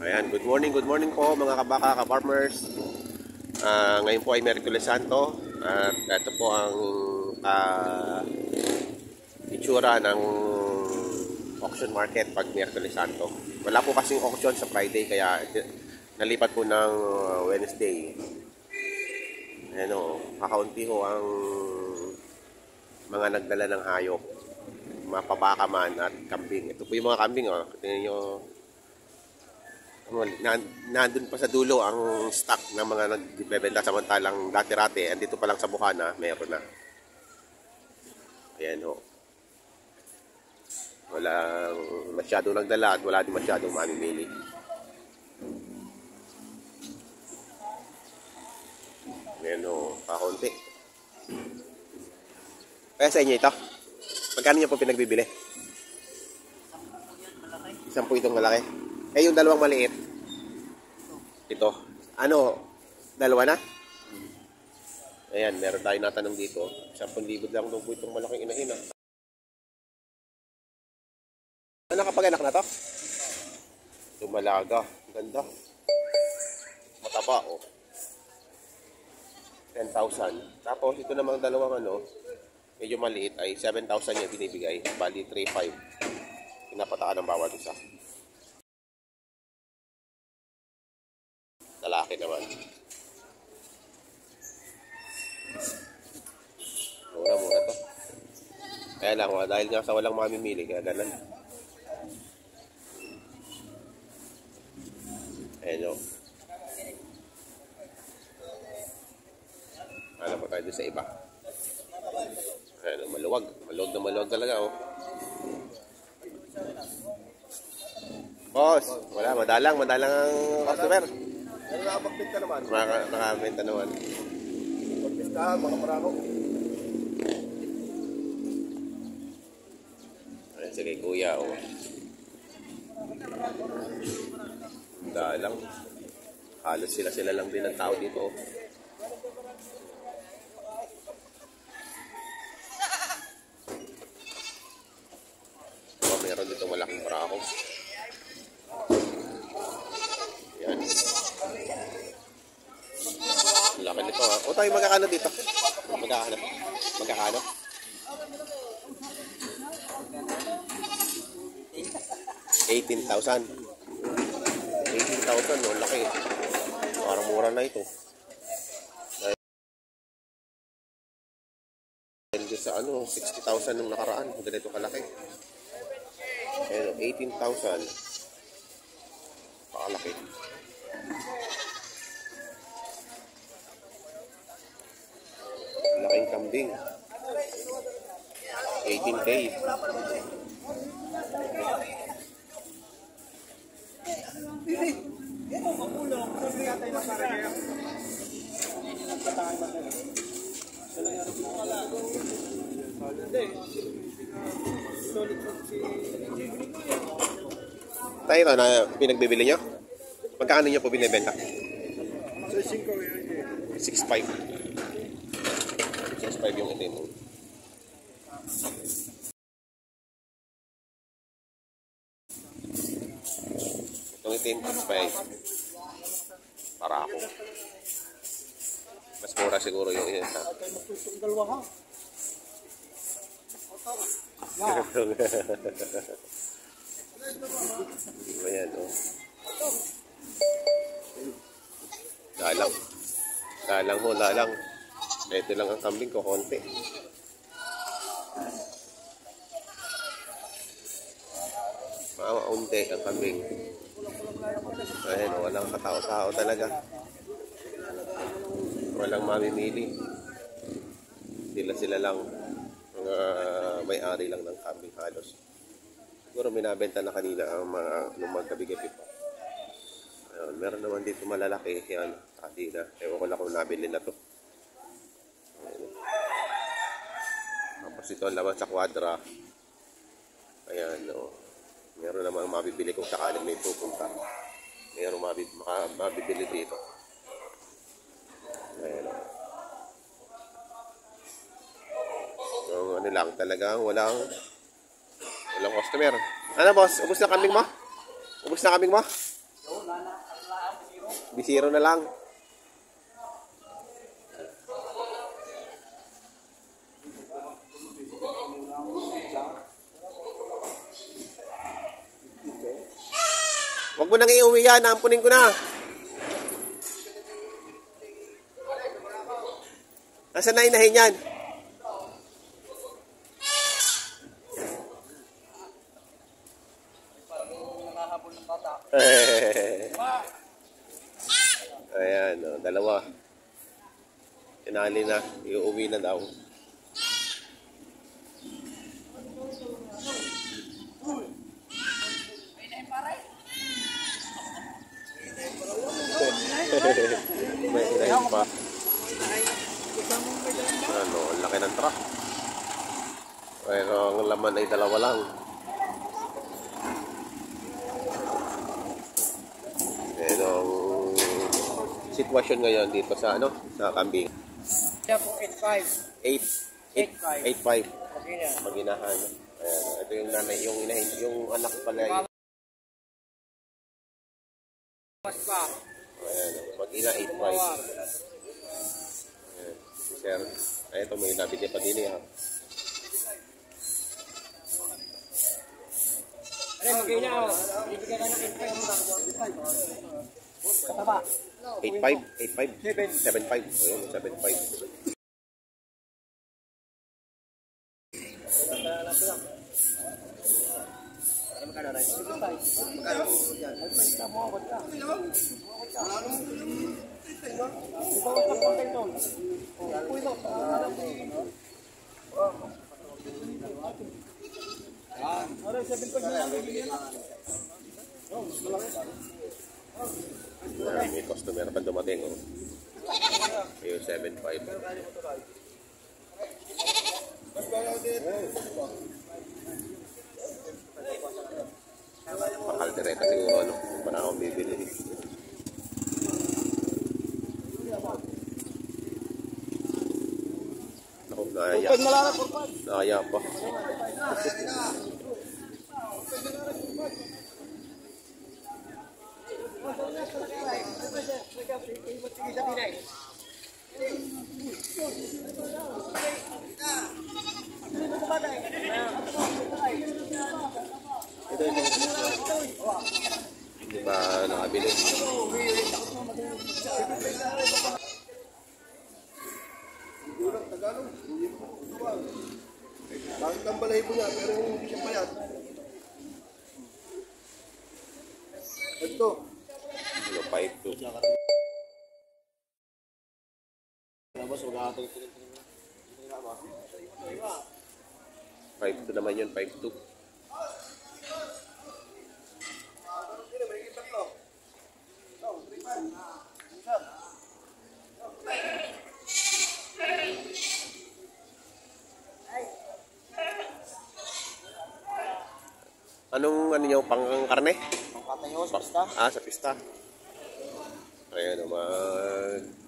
Ayan, good morning po mga kabaka, ka-farmers. Ngayon po ay Miyerkules Santo at ito po ang itsura ng auction market pag Miyerkules Santo. Wala po kasing auction sa Friday kaya nalipat po ng Wednesday. Ayan o, kakaunti ho ang mga nagdala ng hayop, mga pabaka man at kambing. Ito po yung mga kambing o, tingnan nyo. Nandun pa sa dulo ang stock ng mga nagbebenta, samantalang dati-rati andito pa lang sa Bukana meron na. Ayan ho, walang masyadong nagdala at wala din masyadong mamimili. Ayan ho, kakunti. Kaya sa inyo ito, magkano niyo po pinagbibili? 10 itong malaki. Eh, yung dalawang maliit. Ito. Ano? Dalawa na? Ayan, meron tayo natanong dito. 10,000 lang daw po itong malaking inahin. Ano nakapag-anak na to? Ito malaga. Ganda. Mataba, oh. 10,000. Tapos, ito namang dalawang medyo maliit ay 7,000 niya binibigay. Bali, 3,500. Pinapataan ng bawat isa. Lalaki naman. Mura-mura to. Kaya lang, dahil nga sa walang mamimili, kaya ganun. Ayan o. Alam po tayo doon sa iba. Ayan o, maluwag. Maluwag na maluwag talaga o. Boss, wala, madalang ang customer. Ano nakapagpinta naman? Nakapagpinta naman. Pagpistahan, mga parako. Ayan siya kay kuya, o. Dalang. Halos sila lang din ang tao dito, o. Oh, meron dito malaking parako. Yan. Laki nito ha. O tayo magkakano dito? Magkakano? 18,000. 18,000 no, laki. Parang mura na ito. Dahil sa 60,000 nung nakaraan. Ganito kalaki. Ayan, 18,000. Pakalaki. Laking kambing. 18K. Tayo ito na pinagbibili nyo? Magkano nyo po binibenta? 6,500 yung itin. Itong itin, 6,500. Para ako. Mas mura siguro yung itin. Ayan, o. Dalang. Ito lang ang kambing ko, konti. Maunti ang kambing. Ayan, walang katao-tao talaga. Walang mamimili. Sila lang. Mga may-ari lang ng kambing halos. Siguro minabenta na kanina ang mga magkabigabi pa. Ayan, meron naman dito malalaki. Yan, kanina. Ewan ko lang kung nabili na to. Tapos ito ang laman sa kwadra. Ayan, o. Meron namang mabibili kung sakaling may pupunta. Meron mabibili dito. Ayan, o. So, lang talagang walang customer. Ano boss? Ubus na kambing mo? B0 na lang. Huwag mo nang iuwi yan. Ampunin ko na. Nasaan na inahin yan? Ayan, oh, dalawa. Tinali na. Iuwi na daw. May inahin pa. Ano, ang laki ng truck. Pero ang laman ay dalawa lang. Ayan ang sitwasyon ngayon dito sa ano, sa kambing. 8.5. Maginahan. Ayan, ito yung nanay, yung inahin, yung anak pala. Ayan, mag-ina 8.5. Sir, ay ito may nabili pa din ha. Ano magkaya ako? Ibigay ka ng 8.5. Kataba. 8.5? 7.5. Ayun, 7.5. Magkano rin? 7.5. Magkano yan? Magkano mo ako ka? May customer pa dumating. Oh. Ayun, 7.5. Pakaldereta siguro ano, kung parang akong bibili. Ako, naaya pa. Hindi ba nakabili? Bakit ang balahibo niya pero hindi siya payat? Ito. 5.2. 5.2 naman yun, 5.2. Anong ano nyo, pang karne? Pangkatayo sa pista. Ah, sa pista. Ayan,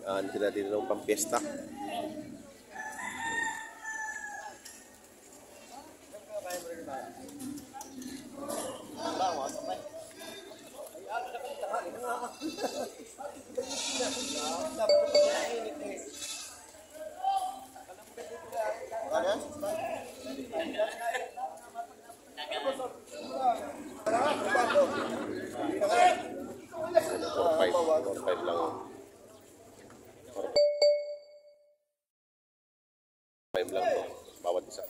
ano sila din ng pampiesta. Lang to, bawat isa.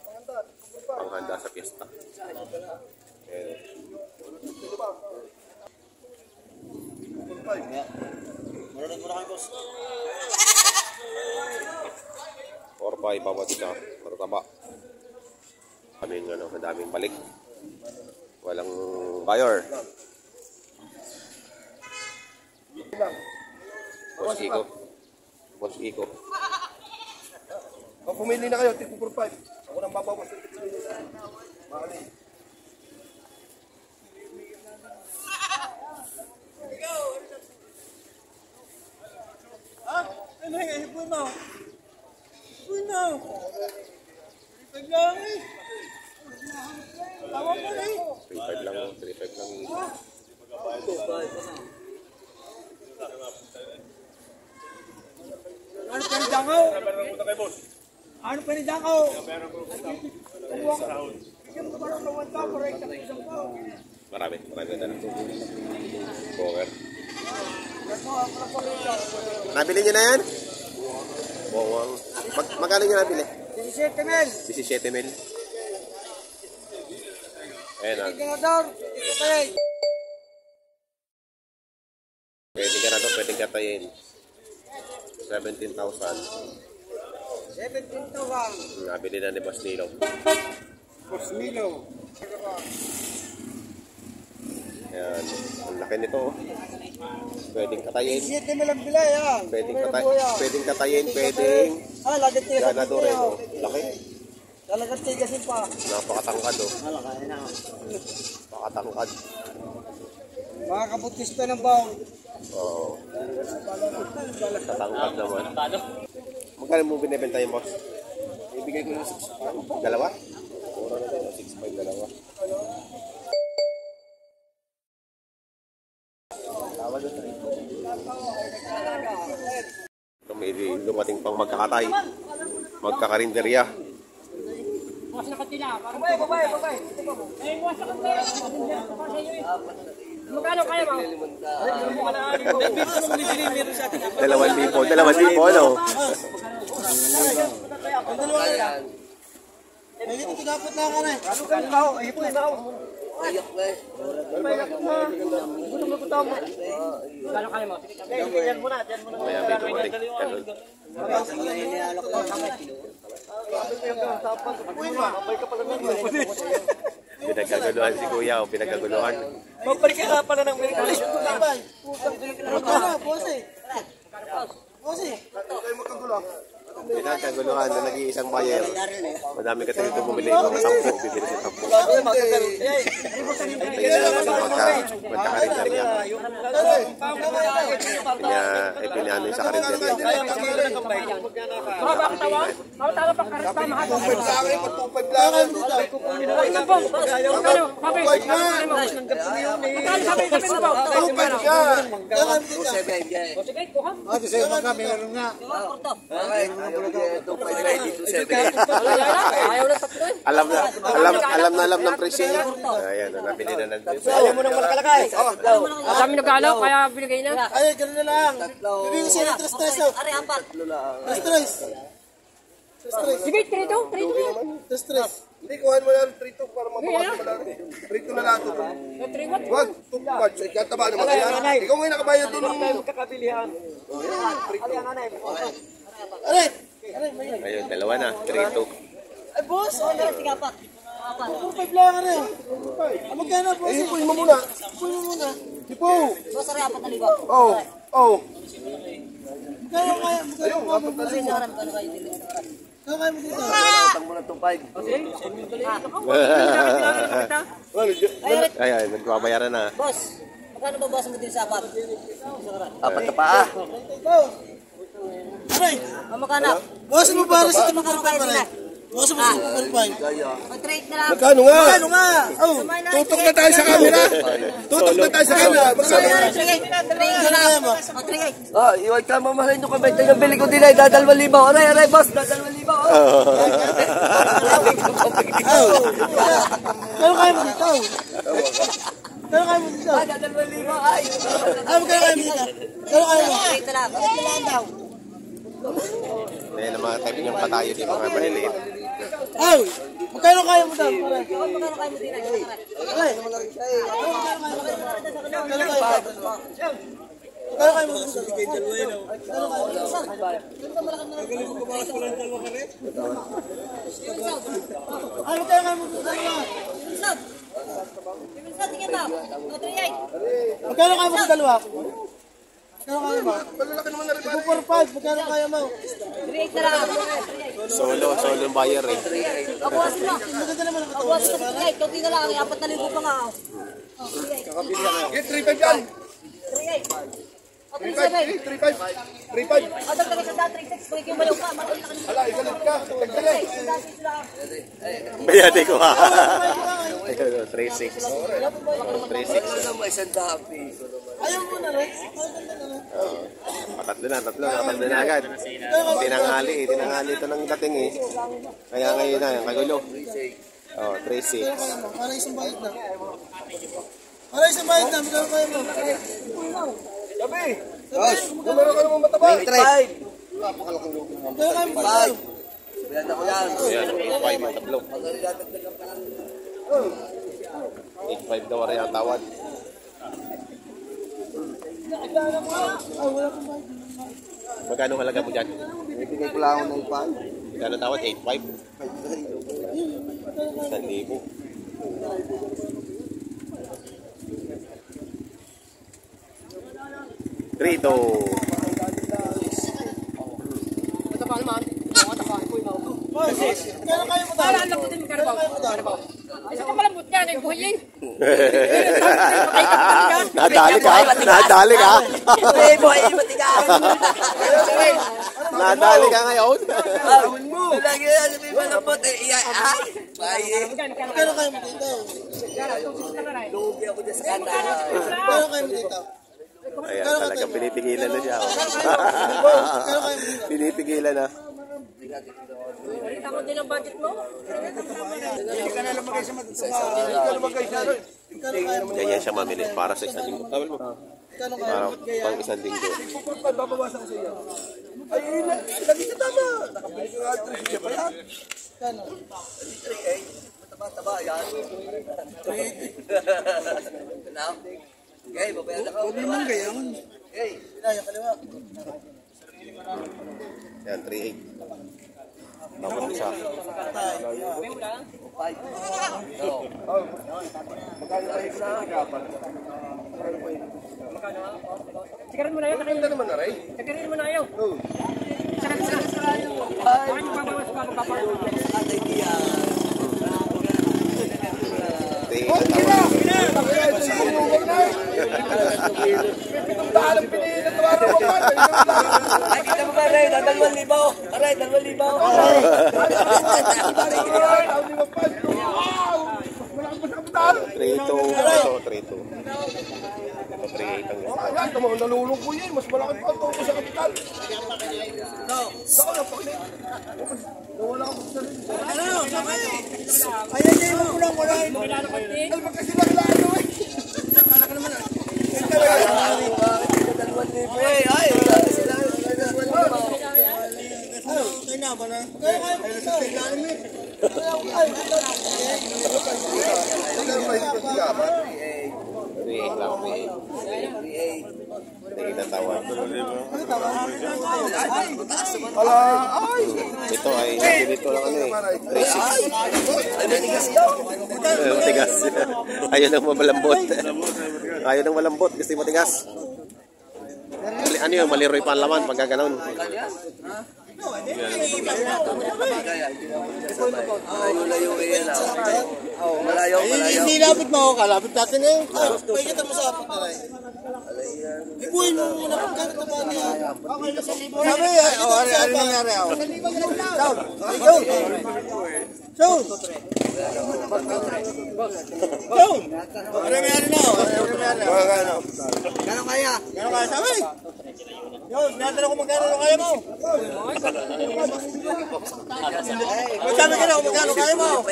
Panghanda sa piyesta. Ayan. 4-5 bawat isa. Matutaba. Kaming ano, madaming balik. Walang buyer. Boss Iko. Boss Iko. Kung pumili na kayo, tipo 4-5. Ako nang babawas. Mali. Ano yung hipon mo? Hipon mo! Paglang eh! Tawag mo na eh! 3.5 lang. 3.5 lang. pa rin dyan ako? Ano pa rin dyan ako? Marami na lang. Poker. Nabili niyo na yan? Bawang. Magkano niyo nabili? 17 mil. 17 mil. Ayan na. Ganador. Pwede ka na ito, pwedeng katayin. 17,000. 17,000. Nabili na ni Boss Nilo. Boss Milo. Ayan. Ang laki nito. Oh. Pwedeng katayin. 17 mil ang bilay ha. Pwedeng katayin, pwedeng Lagad tigas. ganador eh. Oh. Laki. Lagad tigasin pa. Napakatangkad oh. Malaki na. Napakatangkad. Mga kabutis pa ng bawang. Oo. Tatangkad naman. Magkano mo binibenta yung boss? Ibigay ko ng 6. Dalawa? Mura na tayo. 6.5 dalawa. Ito may dumating pang magkakatay. Magkakarinderya. Babay. Magkano kaya mo? 2,000, ano? May dito tinapot na ka na eh. Ano ka ikaw? Ayun po ikaw. Ayak na eh. Gusto mo kutama. Gano'n kaya mo? Diyan muna. Maya may dumating. Ganun. Pinagkaguluhan si Kuya o pinagkaguluhan. Magbalik ka pala ng medical. Boss eh. Pinagkaguluhan na nag-iisang buyer. Madami ka tayo bumili. Mga 10, bibili sa 10. Magkakarinderya. Ipinano sa karinderya. Alam ng presyo niya. Ayan, nabili na natin. Ayaw mo nang malakalakay. Kami nagalo, kaya binigay na. Ay, gano'n na lang. Bibigyan siya ng tres-tres. Ari, apat. Tres-tres. Sige, trito. Tres-tres. Hindi, kuhan mo lang 3-2 para mabawas mo lang. 3-2 na lang ito. Wag, tukpad. Kataba naman kaya. Ikaw ngayon nakabayad doon. Magkakabilihan. Aray! Ayun, dalawa na. 3-2. Ay, boss! Sige, apat. 4-5 lang ano eh. Magkano, boss? Hipuin mo muna. Puno muna. Hipo. Boss, ari, apat na libo. Oh. Magkano kaya? Ayun, apat na rin. Saran, paano kayo dito? Magkano kaya mo dito? Tang mo na itong 5. Ayan, nagbabayaran na. Boss, magkano ba boss mo din sa apat? Apat na paa. Aray! Magkano? Boss mo para sa Magkano kayo din na? Boss mo sa 4-5. Mag-trade na lang. Magkano nga? Magkano nga? Oh! Tutok na tayo sa camera. Tutok na tayo sa camera. Magkano? Trade na lang. Mag-trade. Iwag ka mamahalin nyo kami. Tayo bili ko din ay dadalwa libaw. Aray, boss, dadalwa libaw. Magkano kaya mo dito? Magkano kaya mo dito? Dadalwa libaw, ay. Magkano kaya mo dito? Magkano kaya mo? Trade na lang. Ayan, ang mga type niyang patayo, di mga maliliit. Ay! Magkano kaya mo daw? Magkano kayo mo din na? Aray! Magkano kaya mo dito? Ay, magkano kaya mo dito? Tingin ba? Mag-trade. Magkano kaya mo sa dalawa? Magkano kaya mo? Malalaki naman na rin. 2-4-5, magkano kaya mo? Trade na lang. Solo yung buyer eh. Abuwas mo. Maganda naman ang katawan. Abuwas mo sa trade. Kunti na lang. 4,000 pa nga. Okay, 3-5 yan. Trade. 3-5. 3,700. 3-5. Ang dagdag sa dati, 3,600. Kung ikaw malaw ka, malaki na kanina. Hala, igalit ka. Tagdali. Bayade ko ha. Ayun, 3-6. 3-6. May isang dami. Ayaw mo na rin. Patatlo tatlo na agad. Tinanghali ito ng dating eh. Kaya ngayon na, yung kagulo. Oh, 3-6. Para isang bayad na. Para isang bayad na, magkano kayo mo? Gabi! Gosh! Gumero ka naman mataba! 8-5. Magkano kayo mo? 5. Sabihan ako yan. Ayan, 8-5 yung tatlo. 8-5 daw rin ang tawad. Magkano halaga mo dyan? Ibigay ko lang ako ng 5. Magkano tawad? 8-5? 1,000. 3-2. Magkano kayo mo tayo? Isa ka malambot yan, ay buhay eh. Nadali ka? Nadali ka? Hey, boy, matigas. Nadali ka ngayon? Lagi na sabi mo ng bote. Magkano kayo mo dito? Lugi ako dyan sa kanta. Magkano kayo mo dito? Ayan, talagang pinipigilan na siya. Pinipigilan na. Ako din ang budget mo. Ganyan siya mamili para sa isang linggo. Tawal mo. Para pang isang linggo. Babawasan ko sa iyo. Ay, lagi sa tama. Nakabili ko nga 3 siya pa yan. Taba-taba yan. Okay, babayan ako. Hindi man gayon. Okay. Pinaya kaliwa. Yan, 3-8. Tawad isa. Sikarin mo na yun. Maganda naman na rin. Sikarin mo na yun. Sikarin. Bakit yung babawas pa? Atay diyan. Ay, kita mo ba, Ray? 2,000. Aray, 3-2. Ito 3-8 ang yan. Ayan, tamang nalulong ko yan. Mas malaki pa ang tubo sa kapital. Saka na pa ulit. Nawala ka po sa rin. Ayan niya yung kulang-kulang. Kalma kasi lang lalo eh. Ay, sila. Kaya na ba na? Kaya kayo mo dito. Ano pa yung pagkakaman? 3-8 lang, 3-8. 3-8 ang tawad. Ala, ay! Ito ay dito lang ano eh. 3-6. Ay, matigas daw. Matigas. Ayaw nang malambot. Ayaw nang malambot. Gusto yung matigas. Ano yung maliroy pa ang laman pagka gano'n? Malayo yan. Malayo. Hindi lapit mo ako, kalapit natin eh. Pwede kita masapit na rin. Ibuhin mo muna kung gano'n na ba niya. Sabi, ano nangyari ako? Sound! Ano nangyari na ako? Gano'n kaya? Gano'n kaya sabi? Yun, natanong ko magkano kaya mo? Magkano ka na kung magkano kaya mo?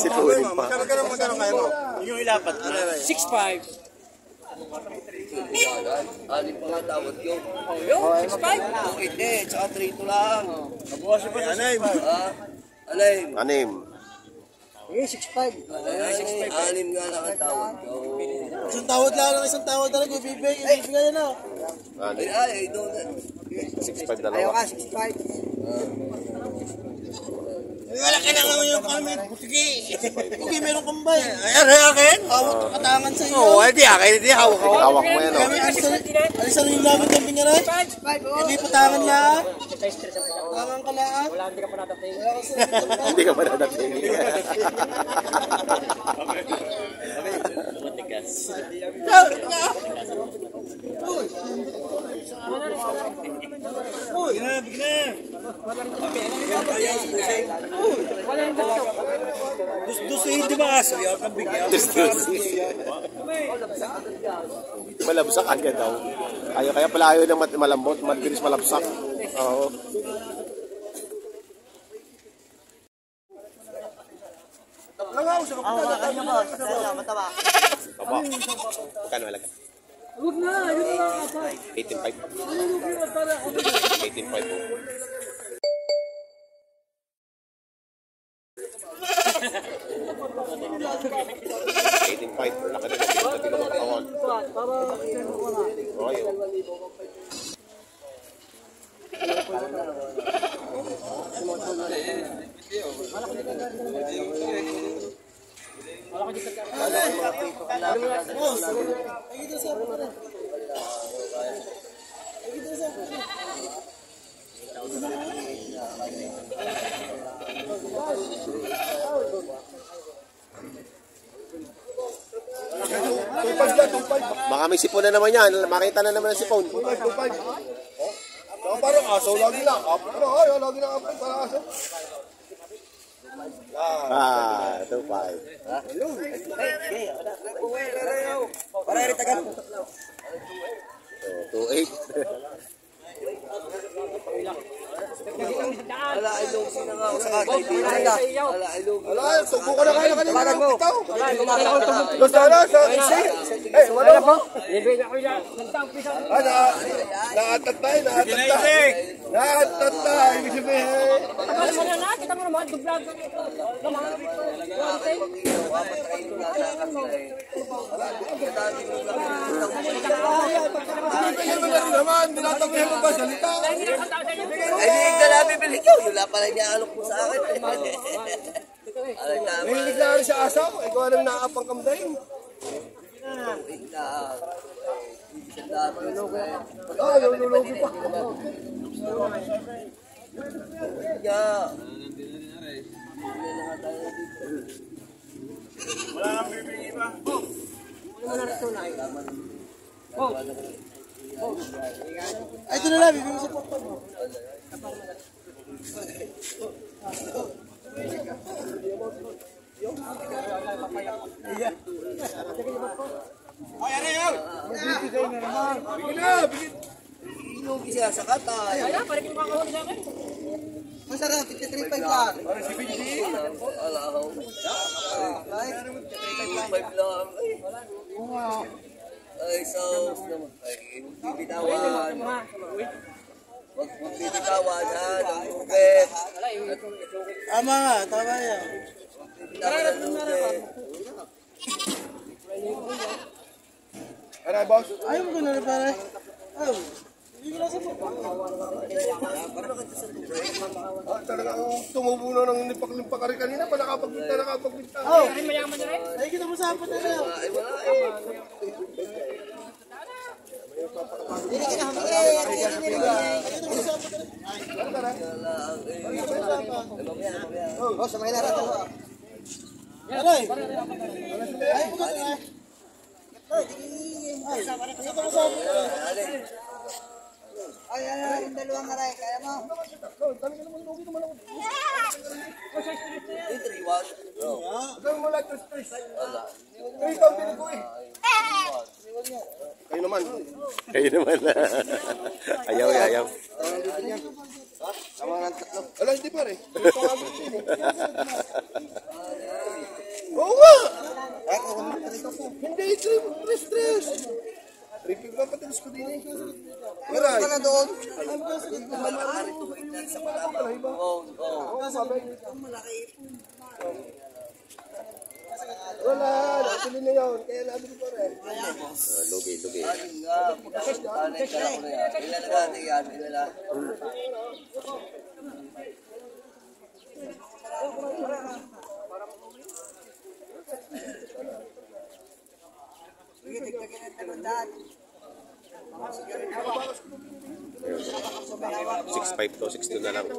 Si Turing pa. Magkano kaya mo? Yung ilapat. 6-5. Alin pa nga tawad ko. Yung 6-5. Hindi, tsaka 3-2 lang. Nabukas pa sa 6. Alin? Anim. Eh, 6'5". Anim nga lang ang tawad ko. Isang tawad lang, isang tawad lang. Ibibigay na. Anim. Ay, don't. 6-5 dalawa. 6'5". Wala ka na naman yung kami. Sige, meron kang bay. Ay, akin? Hawak katangan sa iyo. Oo, hindi akin. Hindi hawak ako. Hawak mo yan o. Alisan rin namin ng pingaray. Hindi patangan na. Tangan ka na. Wala, hindi ka pa natating. Hindi ka pa nadating. Malabsak agad daw. Kaya pala ayaw ng malambot, mabilis malabsak. Oo. Mataba. Baba. Magkano halaga? Huwag na, yun na lang apa. 18.5. 18.5 po. Laki na natin ng katawan. Okay. Baka may sipon na naman yan. Makita na naman ang sipon. 2.5. Parang aso, lagi lang. Lagi lang apay para aso. 2.5. Para rin tagal. 2.8. Wala, ilog sila nga ako sa kakay. Wala, ilog. Wala, tubo ka na kayo kanina. Parang mo. Los na sa isi. Wala po. Naatat tayo. Naatat tayo. Ibig sabihin. Kita mo naman, dublag. Naman, dinatabihin mo ba salita? Ay, hindi ka namin bili ko. Wala pala niya alok mo sa akin. Mahilig na rin sa asaw. Ikaw anong naapang kamdahin. Yung lulugi pa. Ay, ito na lang. Bibigyan sa pokpok mo. Inugi siya sa katay. Kaya, parang yung kakahuli sa akin. Masarap, 53.5 lang. Wala ako. 5 lang. Ay, so, ay, bibitawan. Huwag bibitawan, ha? Nangugit. Tama nga, tama yan. Bibitawan ng nugit. Ano, boss? Ayaw mo ko na rin pare. Ayaw. Talagang tumubo na ng lipak-lipak ka rin kanina pa nakapagbinta. Ay, mayaman na rin. Ay, kita mo sa hapon na rin. Ay, wala eh. Boss, may natin. Aray! Ay, buka na. Ay, yung dalawang aray, kaya mo? Gawin mo lang ito stress. Ay, ikaw din ko eh. Kayo naman. Ayaw. Ala, hindi pa rin. Oo nga! Hindi, stress. Review ba patilis ko din eh. Maray. Wala doon. Wala, natuloy na yun. Kaya nabi ko pa rin. Lugi. Six 5 to 6 na lang.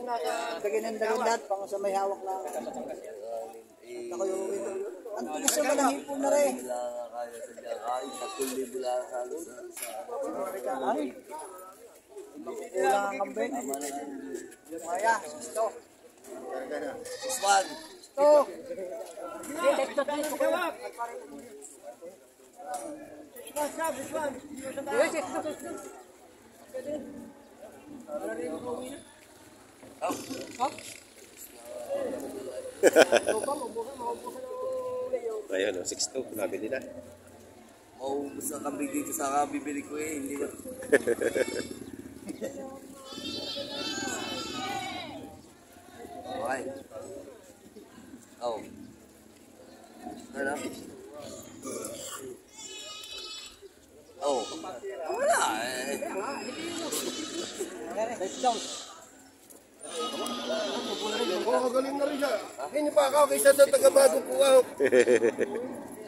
Dagin lahat, pang sa may hawak lang. Ako yung ang tulis naman ang hipon na rin. Kulang ang kambing. Maya, ito. Usman. Ito. Yes, Ayun, 6'2", nabili na. Maubos ang kambing dito sa bibili ko eh. Hindi ba? Okay. Oh. Ano? Oh. Wala eh. Oo, galing na rin siya. Hindi pa ako kaysa sa taga-bagong kuha.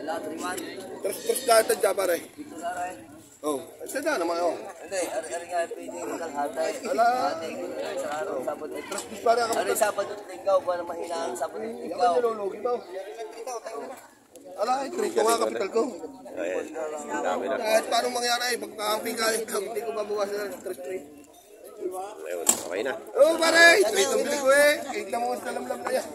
Wala, 3-1. Tres kata dyan, pare. Dito na rin. Oh, sada naman ako. Hindi, ari nga pwede yung kalhatay. Ala. Hatay ko sa araw, Sabado. Para ako. Ari Sabado at Linggaw, para mahina ang Sabado at Ikaw Linggaw. nilulugi mo. Ala, trito nga kapital ko. Ayan, dami na. Kahit paano mangyari, pagka-camping ka, hindi ko mabawasan na 3-3. Ayun, okay na. Oh, pare! Trito bili ko eh. Kita mo sa lamlam na yan.